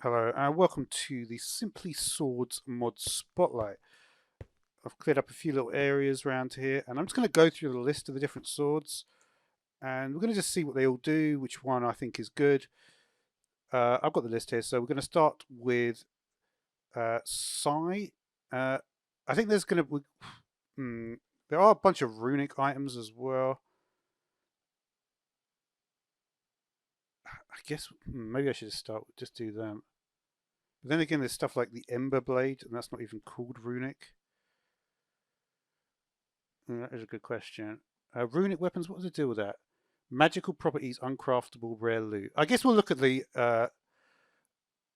Hello, and welcome to the Simply Swords mod spotlight. I've cleared up a few little areas around here, and I'm just going to go through the list of the different swords, and we're going to just see what they all do, which one I think is good. I've got the list here, so we're going to start with Scythe. I think there's going to there are a bunch of runic items as well. I guess maybe I should just do them. But then again, there's stuff like the Ember blade, and that's not even called runic. That is a good question. Runic weapons, what does it do with that? Magical properties, uncraftable, rare loot. I guess we'll look at the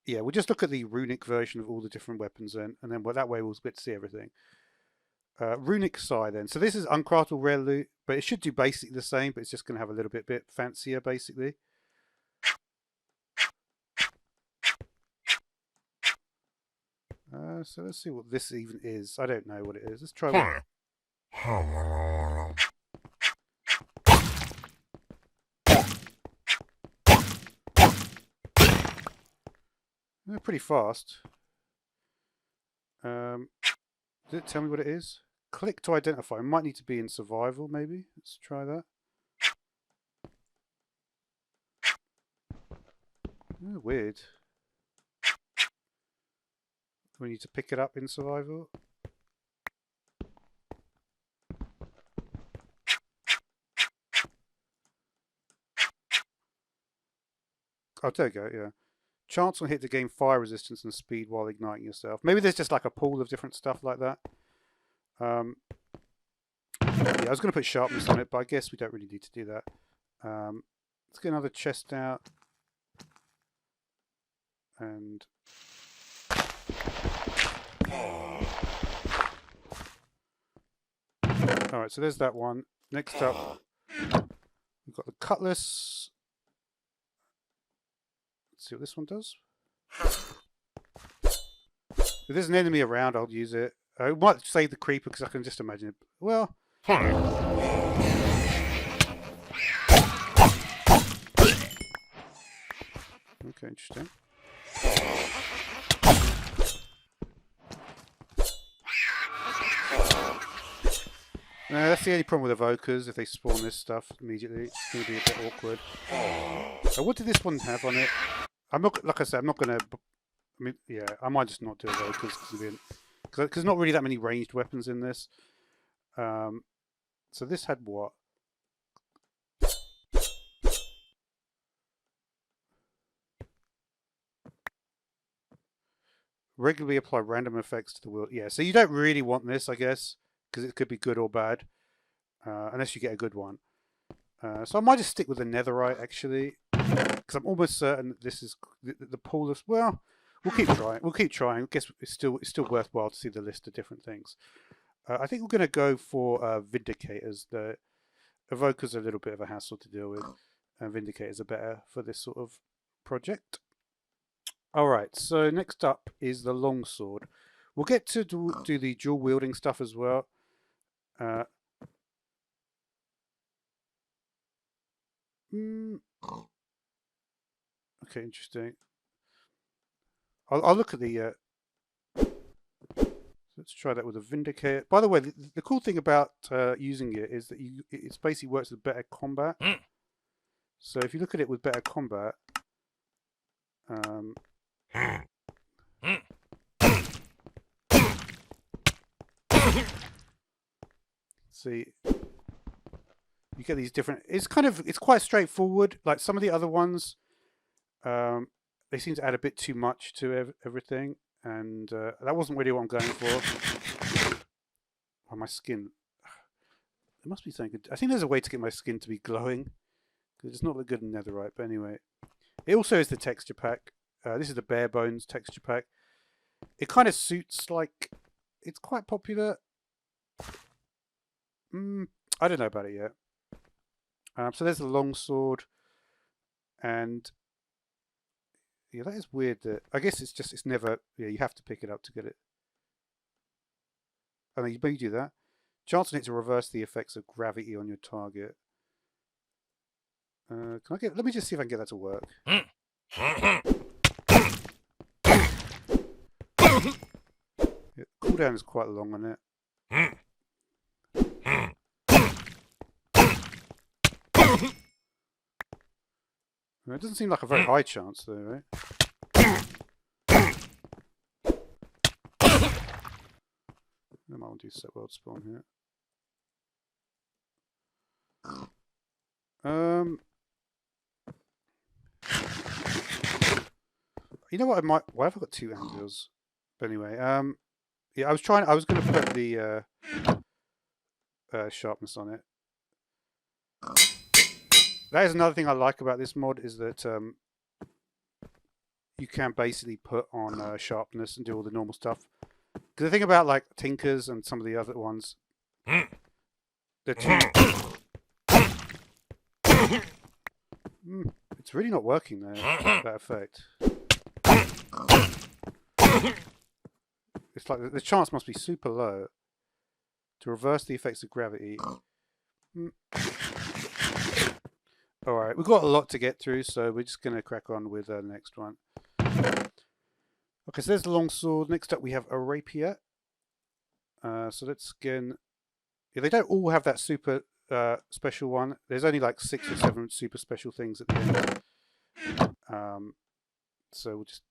we'll just look at the runic version of all the different weapons then, and then that way we'll get to see everything. Runic Scythe then. So this is uncraftable, rare loot, but it should do basically the same, but it's just going to have a little bit fancier basically. So let's see what this even is. I don't know what it is. Let's try one. They're pretty fast. Does it tell me what it is? Click to identify. It might need to be in survival, maybe. Let's try that. Oh, weird. We need to pick it up in survival. Oh, there you go, yeah. Chance on hit to gain fire resistance and speed while igniting yourself. Maybe there's just like a pool of different stuff like that. Yeah, I was going to put sharpness on it, but I guess we don't really need to do that. Let's get another chest out. And... Alright, so there's that one. Next up, we've got the Cutlass. Let's see what this one does. If there's an enemy around, I'll use it. I might save the creeper because I can just imagine it. Well... Okay, interesting. That's the only problem with evokers. If they spawn this stuff immediately, it's going to be a bit awkward. What did this one have on it? I'm not, like I said, I'm not going to. I mean, yeah, I might just not do evokers because there's not really that many ranged weapons in this. So this had what? Regularly apply random effects to the wield. Yeah, so you don't really want this, I guess, because it could be good or bad, unless you get a good one. So I might just stick with the netherite, actually, because I'm almost certain that this is the pool of... Well, we'll keep trying. We'll keep trying. I guess it's still worthwhile to see the list of different things. I think we're going to go for Vindicators. The Evokers are a little bit of a hassle to deal with, and Vindicators are better for this sort of project. Alright, so next up is the longsword. We'll get to do the dual wielding stuff as well. Okay, interesting. I'll look at the... let's try that with a Vindicator. By the way, the cool thing about using it is that it basically works with better combat. So if you look at it with better combat... see, you get these different... It's quite straightforward. Like some of the other ones, they seem to add a bit too much to everything, and that wasn't really what I'm going for. Oh, my skin. There must be something good. I think there's a way to get my skin to be glowing, because it's not that good in netherite, but anyway. It also is the texture pack. This is the bare bones texture pack. It kind of suits, like, it's quite popular. I don't know about it yet. So there's the longsword, and yeah, that is weird. That I guess it's never. Yeah, you have to pick it up to get it. Oh, no, you do that. Chance on it to reverse the effects of gravity on your target. Can I get? Let me just see if I can get that to work. cooldown is quite long on it. It doesn't seem like a very high chance, though, right? I might want to do set world spawn here. You know what? I might. Why have I got 2 anvils? But anyway, yeah, I was going to put the sharpness on it. That is another thing I like about this mod, is that you can basically put on sharpness and do all the normal stuff. Because the thing about like Tinkers and some of the other ones, they're too. It's really not working there. That effect. It's like the chance must be super low to reverse the effects of gravity. Alright, we've got a lot to get through, so we're just going to crack on with the next one. Okay, so there's the longsword. Next up we have a rapier. So let's again... Yeah, they don't all have that super special one. There's only like 6 or 7 super special things at the end. So we'll just...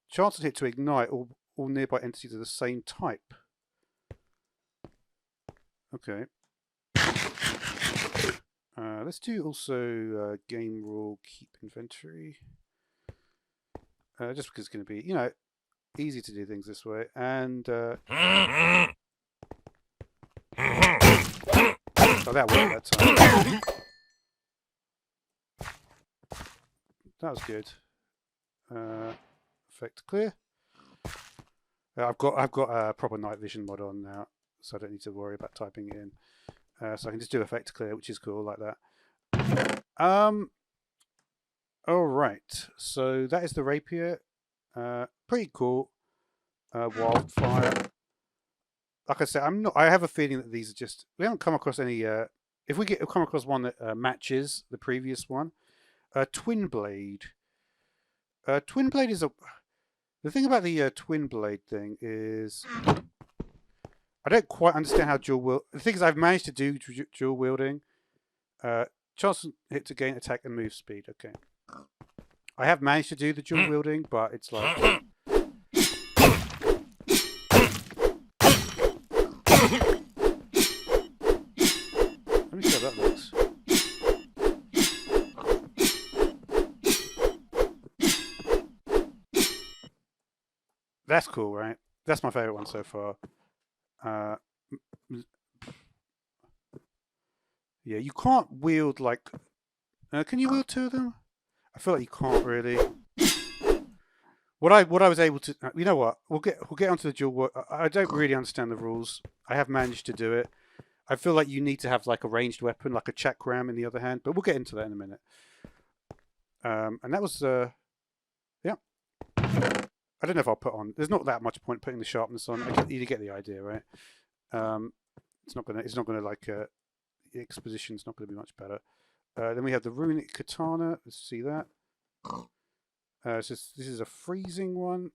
Chance of hit to ignite all nearby entities of the same type. Okay. Let's do also game rule keep inventory. Just because it's going to be, you know, easy to do things this way. And oh, that worked that time. That was good. Effect clear. I've got a proper night vision mod on now, so I don't need to worry about typing it in. So I can just do effect clear, which is cool, like that. Alright, so that is the rapier. Pretty cool. Wildfire. Like I said, I have a feeling that these are just... We haven't come across any... if we come across one that matches the previous one. Twin blade. Twin blade is a... The thing about the twin blade thing is... I don't quite understand how dual wield... The thing is, I've managed to do dual wielding. Chance hit to gain attack and move speed. Okay. I have managed to do the dual wielding, but it's like... Let me see how that looks. That's cool, right? That's my favourite one so far. Yeah, you can't wield like... can you wield 2 of them? I feel like you can't really. What I was able to... you know what? We'll get onto the dual... I don't really understand the rules. I have managed to do it. I feel like you need to have like a ranged weapon, like a chakram in the other hand, but we'll get into that in a minute. And that was... yeah. I don't know if I'll put on... There's not that much point putting the sharpness on. You get the idea, right? It's not gonna like... the exposition's not going to be much better. Then we have the runic katana. Let's see that. So this is a freezing one.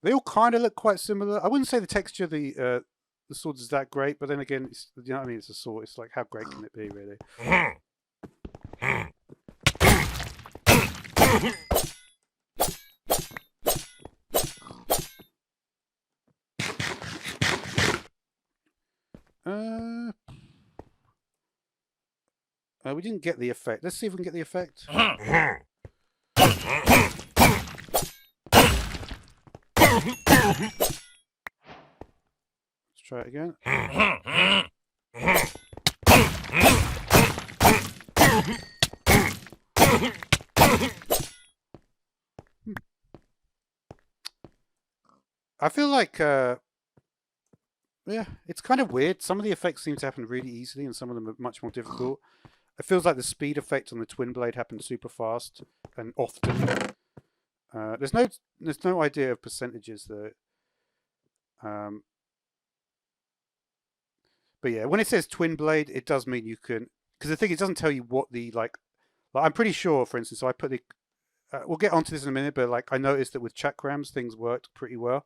They all kind of look quite similar. I wouldn't say the texture of the sword is that great, but then again, it's, you know what I mean? It's a sword. It's like, how great can it be, really? We didn't get the effect. Let's see if we can get the effect. Let's try it again. I feel like, yeah, it's kind of weird. Some of the effects seem to happen really easily, and some of them are much more difficult. It feels like the speed effect on the twin blade happens super fast and often. There's no idea of percentages though. But yeah, when it says twin blade, it does mean you can. Because the thing, it doesn't tell you what the like. I'm pretty sure, for instance, so I put the we'll get onto this in a minute, but like I noticed that with chakrams things worked pretty well.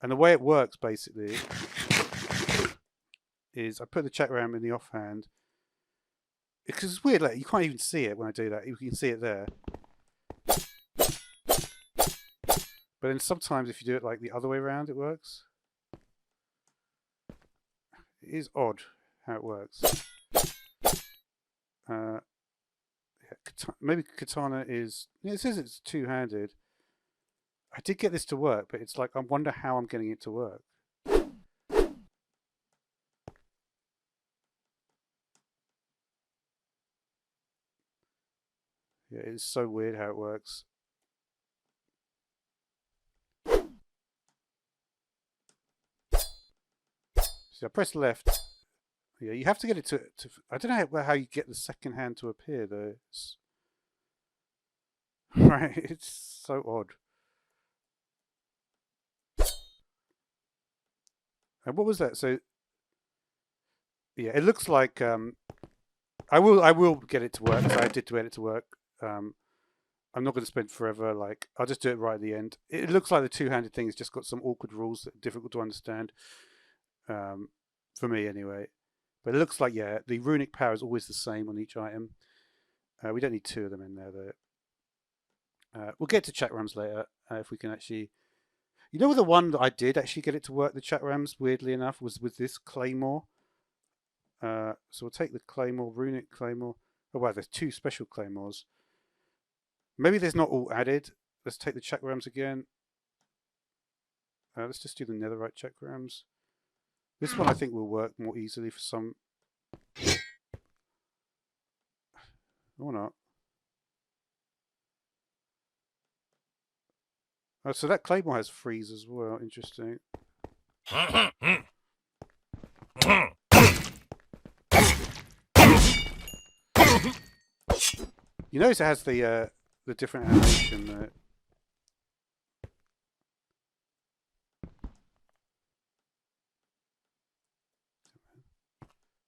And the way it works basically is I put the chakram in the offhand. Because it's weird, like you can't even see it when I do that. You can see it there. But then sometimes if you do it like the other way around, it works. It is odd how it works. Yeah, maybe katana is... Yeah, it says it's two-handed. I did get this to work, but it's like I wonder how I'm getting it to work. Yeah, it's so weird how it works. So I press left. Yeah, you have to get it to I don't know how you get the second hand to appear though. Right, it's so odd. And what was that? So yeah, it looks like I will get it to work. So I did get it to work. I'm not going to spend forever. Like I'll just do it right at the end. It looks like the two-handed thing has just got some awkward rules that are difficult to understand. For me anyway. But it looks like, yeah, the runic power is always the same on each item. We don't need two of them in there, though. We'll get to chakrams later, if we can actually... You know, the one that I did actually get it to work, the chakrams, weirdly enough, was with this Claymore. So we'll take the Claymore, runic Claymore. Oh, wow, there's two special Claymores. Maybe there's not all added. Let's take the chakrams again. Let's just do the netherite chakrams. This one I think will work more easily for some... Or not. Oh, so that Claymore has freeze as well. Interesting. You notice it has the different animation there.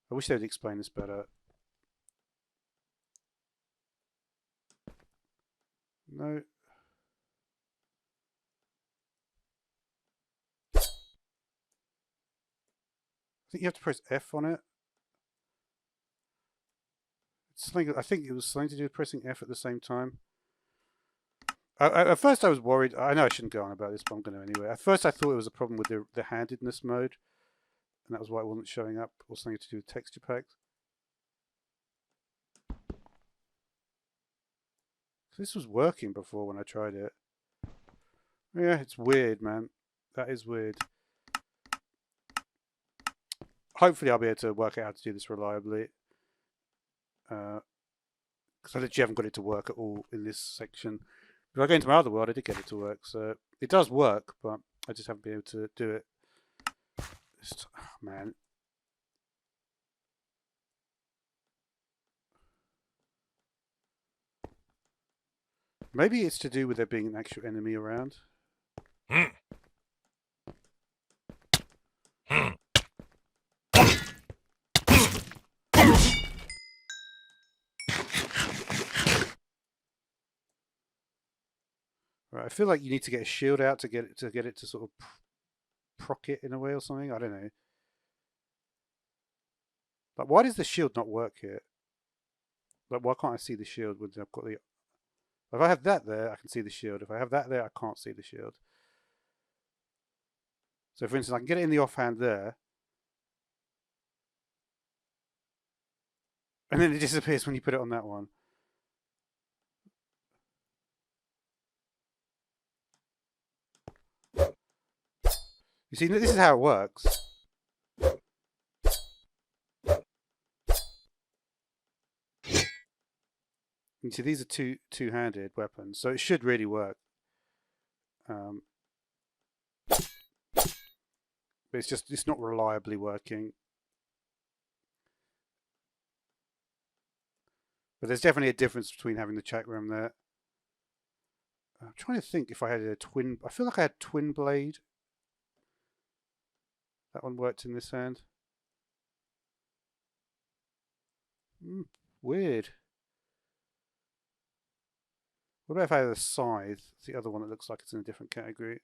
I wish they would explain this better. No. I think you have to press F on it. It's something, I think it was something to do with pressing F at the same time. At first I was worried. I know I shouldn't go on about this, but I'm going to anyway. At first I thought it was a problem with the handedness mode. And that was why it wasn't showing up. Or something to do with texture packs. This was working before when I tried it. Yeah, it's weird, man. That is weird. Hopefully I'll be able to work out how to do this reliably. Because I literally haven't got it to work at all in this section. If I go into my other world, I did get it to work. So it does work, but I just haven't been able to do it. Just, oh, man. Maybe it's to do with there being an actual enemy around. Right, I feel like you need to get a shield out to get it to sort of proc it in a way or something. I don't know. Like, why does the shield not work here? Like, why can't I see the shield when I've got the... If I have that there, I can see the shield. If I have that there, I can't see the shield. So, for instance, I can get it in the offhand there. And then it disappears when you put it on that one. You see, this is how it works. You see, these are two-handed weapons, so it should really work. But it's not reliably working. But there's definitely a difference between having the chakram there. I'm trying to think if I had a twin... I feel like I had twin blade. That one worked in this hand. Weird. What about if I had a scythe? It's the other one that looks like it's in a different category.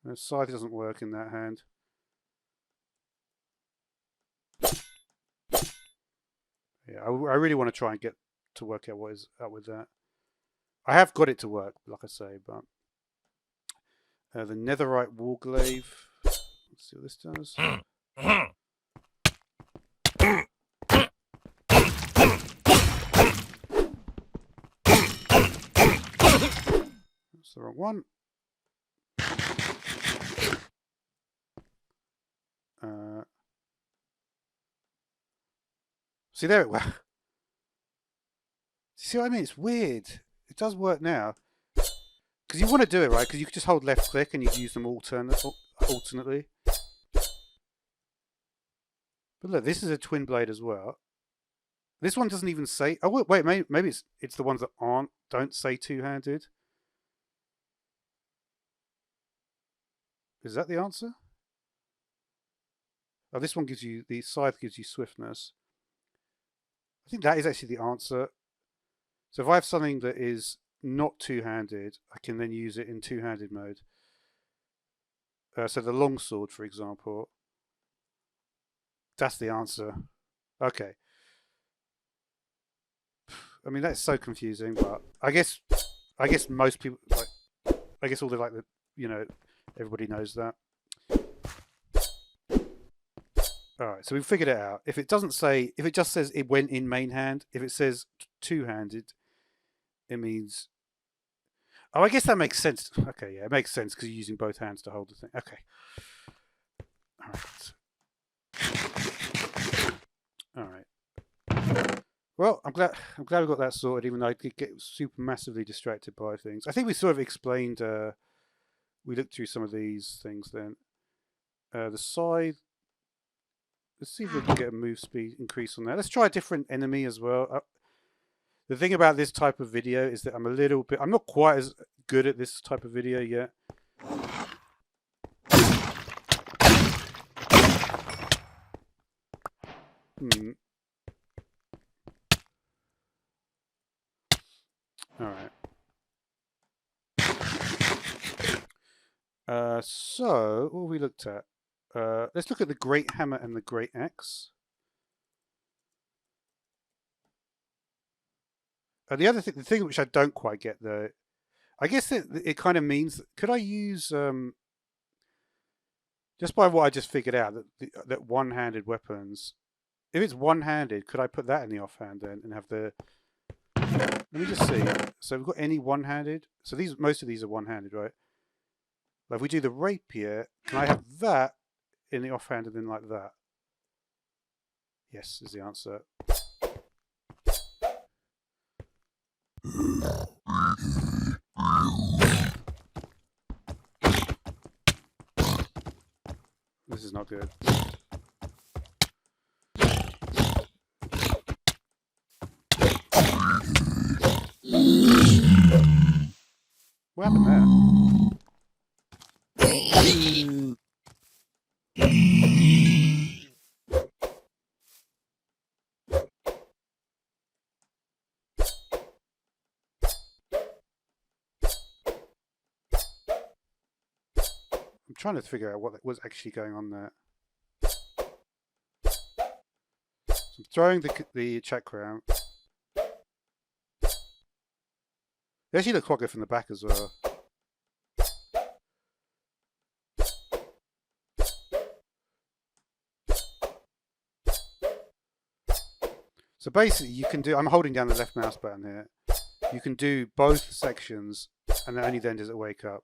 No, scythe doesn't work in that hand. Yeah, I really want to try and get to work out what is up with that. I have got it to work, like I say, but the netherite wall glaive. Let's see what this does. That's the wrong one. See there it was. See what I mean? It's weird. It does work now. Because you want to do it, right? Because you can just hold left click and you use them alternately. But look, this is a twin blade as well. This one doesn't even say... Oh, wait, maybe it's the ones that don't say two-handed. Is that the answer? Oh, this one gives you... The scythe gives you swiftness. I think that is actually the answer. So if I have something that is not two-handed, I can then use it in two-handed mode. So the longsword, for example. That's the answer. Okay. I mean, that's so confusing, but I guess most people, like, I guess all the, like, the, you know, everybody knows that. Alright, so we've figured it out. If it doesn't say, if it just says it went in main hand, if it says two-handed, it means... Oh, I guess that makes sense. Okay, yeah, it makes sense because you're using both hands to hold the thing. Okay. Alright. Well, I'm glad we got that sorted, even though I did get super massively distracted by things. I think we sort of explained, we looked through some of these things then. The scythe, let's see if we can get a move speed increase on that. Let's try a different enemy as well. The thing about this type of video is that I'm not quite as good at this type of video yet. Alright. So, what have we looked at? Let's look at the Great Hammer and the Great Axe. The other thing, the thing which I don't quite get though, I guess it kind of means, could I use, just by what I just figured out, that one-handed weapons, if it's one-handed, could I put that in the offhand then and have the... Let me just see. So we've got any one-handed. So most of these are one-handed, right? Like if we do the rapier, can I have that in the offhand and then like that? Yes, is the answer. This is not good. What happened there? I'm trying to figure out what was actually going on there. So I'm throwing the chakram. They actually look quite good from the back as well. So basically you can do, I'm holding down the left mouse button here. You can do both sections and only then does it wake up.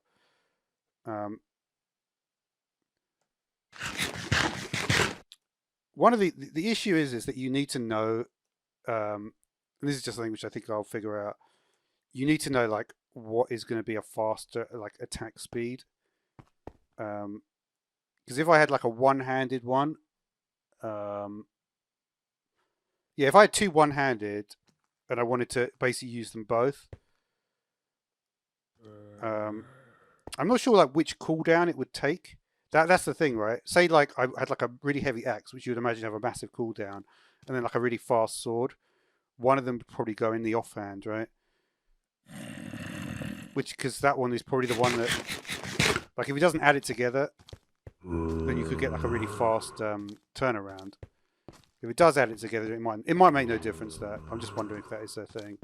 One of the issue is that you need to know, and this is just something which I think I'll figure out. You need to know like what is going to be a faster like attack speed. Because if I had like a one-handed one, yeah, if I had two one-handed and I wanted to basically use them both, I'm not sure like which cooldown it would take. That's the thing, right? Say like I had like a really heavy axe, which you would imagine have a massive cooldown, and then like a really fast sword, one of them would probably go in the offhand, right? Which, because that one is probably the one that, like, if he doesn't add it together, then you could get like a really fast turnaround. If it does add it together, it might make no difference. That I'm just wondering if that is a thing.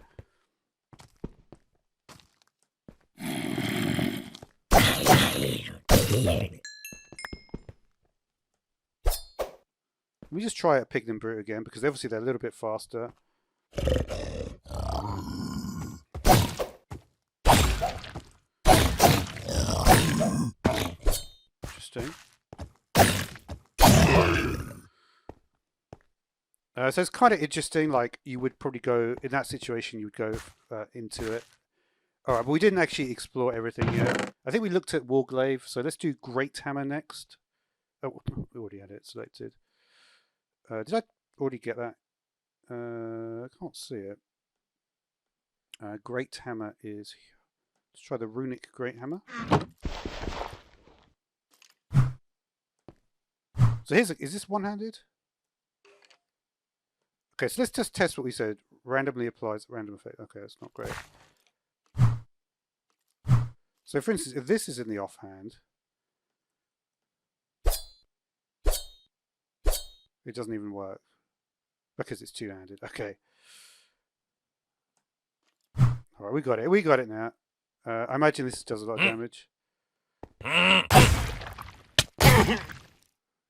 Let me just try a Pig and Brute again, because obviously they're a little bit faster. Interesting. So it's kind of interesting, like, you would probably go, in that situation, you would go into it. Alright, but we didn't actually explore everything yet. I think we looked at War Glaive, so let's do Great Hammer next. Oh, we already had it selected. Did I already get that? I can't see it. Great Hammer is here. Let's try the Runic Great Hammer. So is this one-handed? Okay, so let's just test what we said. Randomly applies random effect. Okay, that's not great. So for instance, if this is in the offhand, it doesn't even work because it's two-handed. Okay. All right, we got it. We got it now. I imagine this does a lot of damage.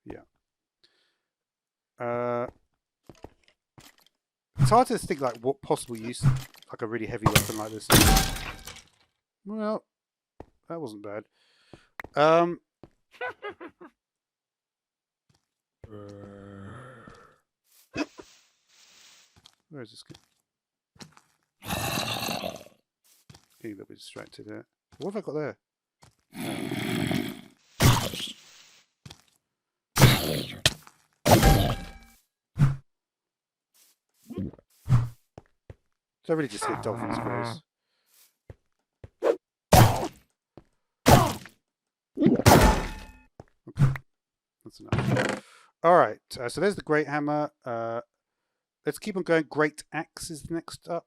Yeah. It's hard to think like what possible use like a really heavy weapon like this is. Well, that wasn't bad. Where is this? Getting a little bit distracted there. What have I got there? So I really just hit Dolphin's Grace. Okay, that's enough. Alright, so there's the Great Hammer. Let's keep on going. Great Axe is next up.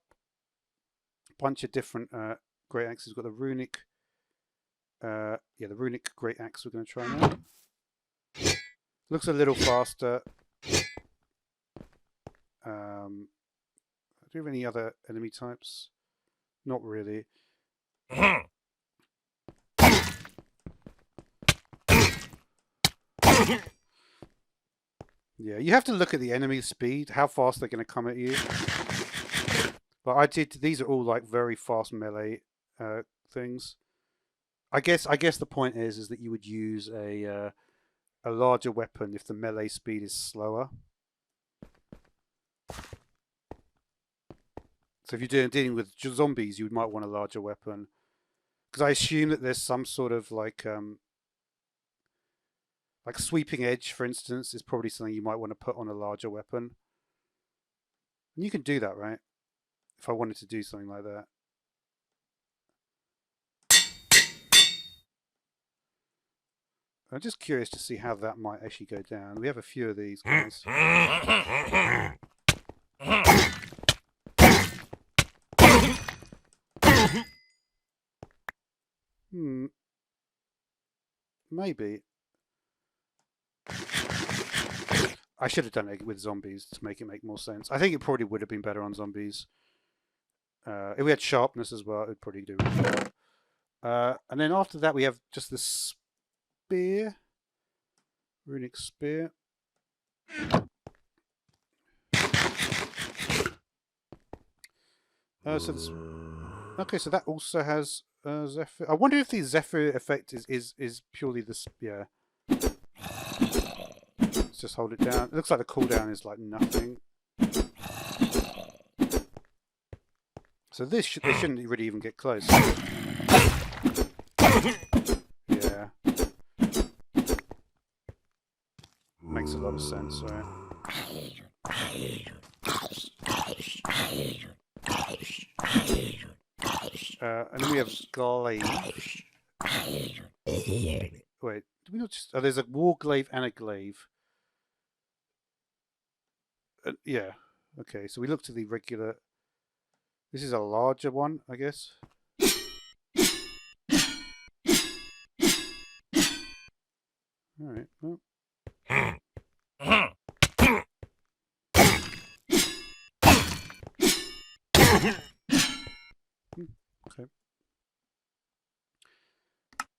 Bunch of different Great Axes. We've got the Runic. Yeah, the Runic Great Axe we're going to try now. Looks a little faster. Do you have any other enemy types? Not really. Yeah, you have to look at the enemy speed, how fast they're going to come at you. But these are all like very fast melee things. I guess the point is that you would use a larger weapon if the melee speed is slower. So if you're dealing with zombies, you might want a larger weapon. Because I assume that there's some sort of like sweeping edge, for instance, is probably something you might want to put on a larger weapon. And you can do that, right? If I wanted to do something like that. I'm just curious to see how that might actually go down. We have a few of these guys. Maybe. I should have done it with zombies to make it make more sense. I think it probably would have been better on zombies. If we had sharpness as well, it would probably do really well. And then after that, we have just the spear. Runic spear. Okay, so that also has Zephyr. I wonder if the Zephyr effect is purely this. Yeah. Let's just hold it down. It looks like the cooldown is like nothing. So they shouldn't really even get close. Yeah. Makes a lot of sense, right? And then we have glaive. Wait, do we not just... Oh, there's a war glaive and a glaive. Yeah. Okay, so we looked at the regular. This is a larger one, I guess. All right. Well. Okay.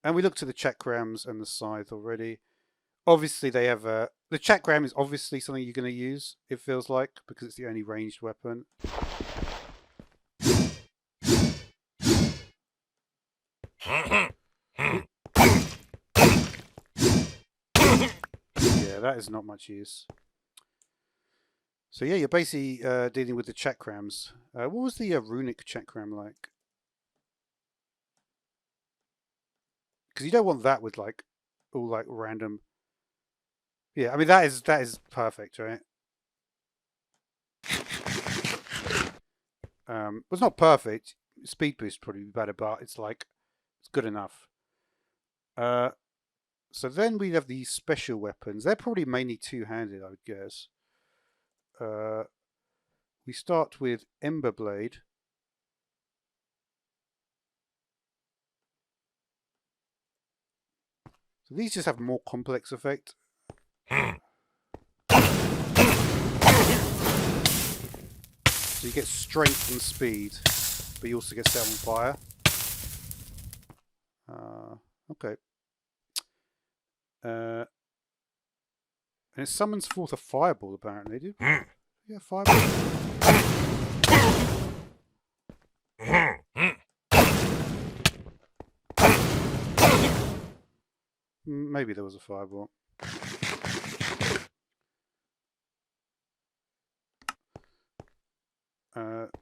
And we looked at the chakrams and the scythe already. Obviously, they have the chakram is obviously something you're going to use. It feels like because it's the only ranged weapon. Yeah, that is not much use. So yeah, you're basically dealing with the chakrams. What was the runic chakram like? Because you don't want that with like all like random. Yeah, I mean that is perfect, right? It's not perfect. Speed boost probably be better, but it's like it's good enough. So then we have these special weapons. They're probably mainly two-handed, I would guess. We start with Ember blade. So these just have more complex effect. So you get strength and speed, but you also get set on fire. Okay. And it summons forth a fireball, apparently, dude. Yeah, fireball. Maybe there was a fireball.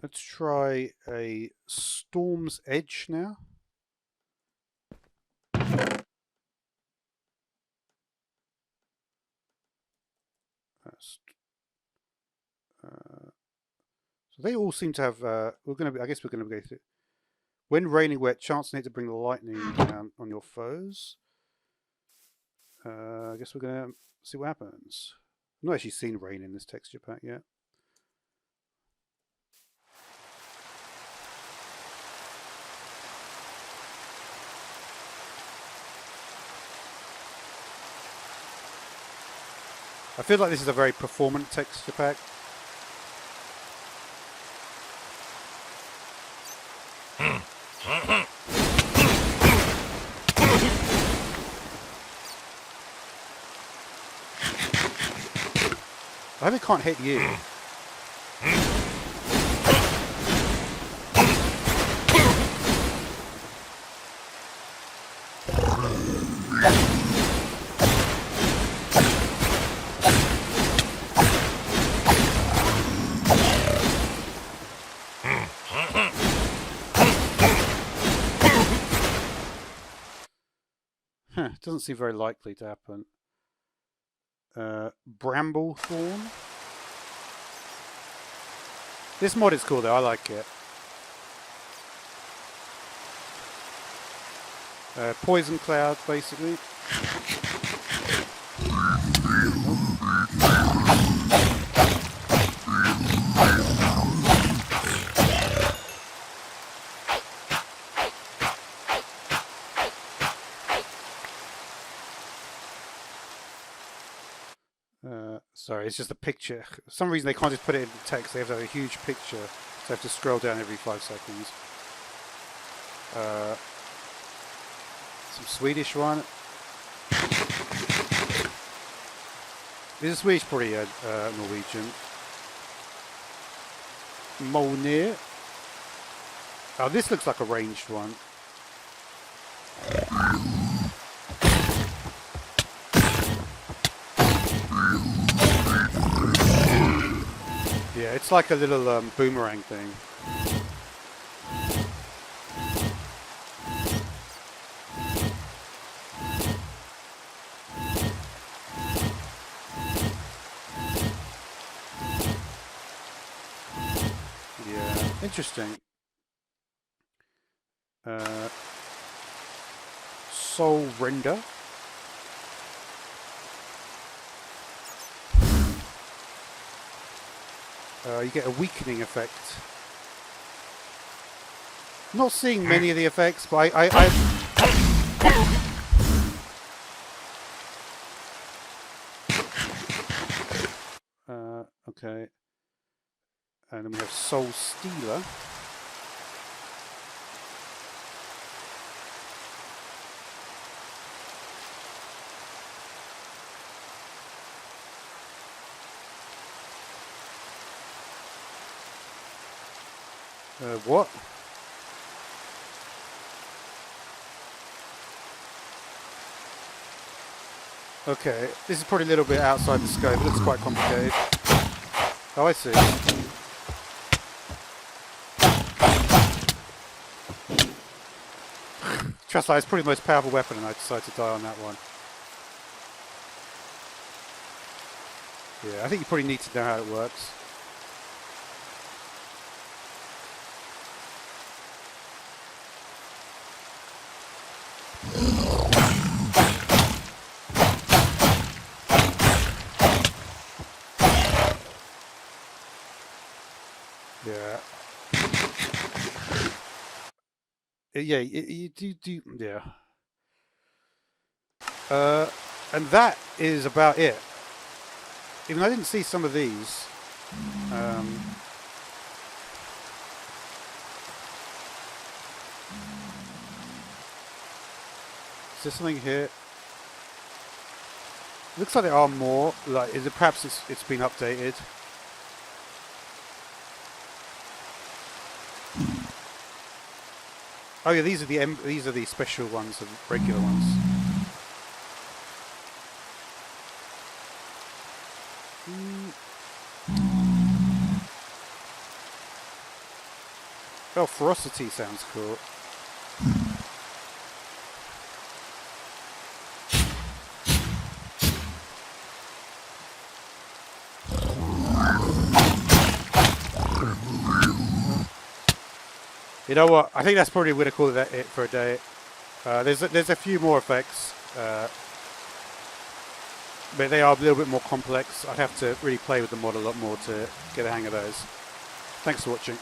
Let's try a Storm's Edge now. So they all seem to have. I guess we're going to go through. When raining wet, chance need to bring the lightning down on your foes. I guess we're going to see what happens. I've not actually seen rain in this texture pack yet. I feel like this is a very performant texture pack. I hope it can't hit you. It doesn't seem very likely to happen. Bramble thorn. This mod is cool though, I like it. Poison cloud, basically. Sorry, it's just a picture. For some reason they can't just put it in text, they have to have a huge picture, so they have to scroll down every 5 seconds. Some Swedish one. This is Swedish, probably Norwegian. Molnir. Oh, this looks like a ranged one. Yeah, it's like a little boomerang thing. Yeah, interesting. Soul Render. you get a weakening effect. Not seeing many of the effects, but okay. And then we have Soul Stealer. What? Okay, this is probably a little bit outside the scope. It looks quite complicated. Oh, I see. Trust that, it's probably the most powerful weapon, and I decided to die on that one. Yeah, I think you probably need to know how it works. Yeah. Yeah, you do, yeah. And that is about it. Even though I didn't see some of these. Is there something here? Looks like there are more. Like, is it perhaps it's been updated? Oh yeah, these are the special ones, the regular ones. Oh, ferocity sounds cool. You know what? I think that's probably going to call it for a day. There's a few more effects, but they are a little bit more complex. I'd have to really play with the mod a lot more to get a hang of those. Thanks for watching.